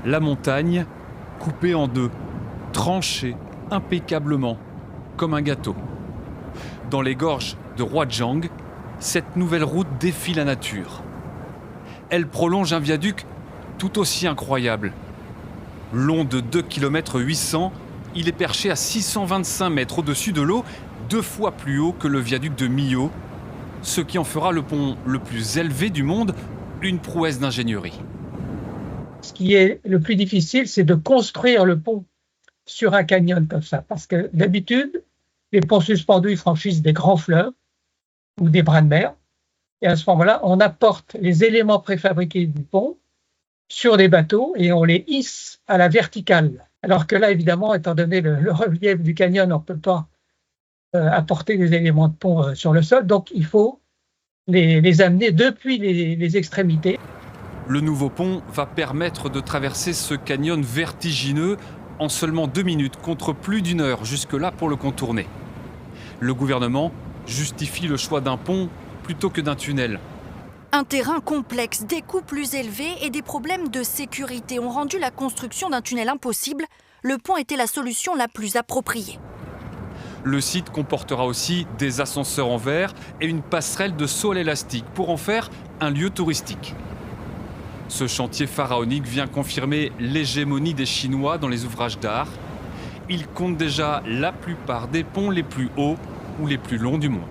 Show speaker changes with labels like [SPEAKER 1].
[SPEAKER 1] La montagne, coupée en deux, tranchée impeccablement, comme un gâteau. Dans les gorges de Huazhang, cette nouvelle route défie la nature. Elle prolonge un viaduc tout aussi incroyable. Long de 2 km 800, il est perché à 625 mètres au-dessus de l'eau, 2 fois plus haut que le viaduc de Millau, ce qui en fera le pont le plus élevé du monde, une prouesse d'ingénierie.
[SPEAKER 2] Ce qui est le plus difficile, c'est de construire le pont sur un canyon comme ça, parce que d'habitude, les ponts suspendus ils franchissent des grands fleuves ou des bras de mer, et à ce moment-là, on apporte les éléments préfabriqués du pont sur des bateaux et on les hisse à la verticale. Alors que là, évidemment, étant donné le relief du canyon, on ne peut pas apporter des éléments de pont sur le sol, donc il faut les amener depuis les extrémités.
[SPEAKER 1] Le nouveau pont va permettre de traverser ce canyon vertigineux en seulement 2 minutes, contre plus d'1 heure jusque-là pour le contourner. Le gouvernement justifie le choix d'un pont plutôt que d'un tunnel.
[SPEAKER 3] Un terrain complexe, des coûts plus élevés et des problèmes de sécurité ont rendu la construction d'un tunnel impossible. Le pont était la solution la plus appropriée.
[SPEAKER 1] Le site comportera aussi des ascenseurs en verre et une passerelle de saut à l'élastique pour en faire un lieu touristique. Ce chantier pharaonique vient confirmer l'hégémonie des Chinois dans les ouvrages d'art. Ils comptent déjà la plupart des ponts les plus hauts ou les plus longs du monde.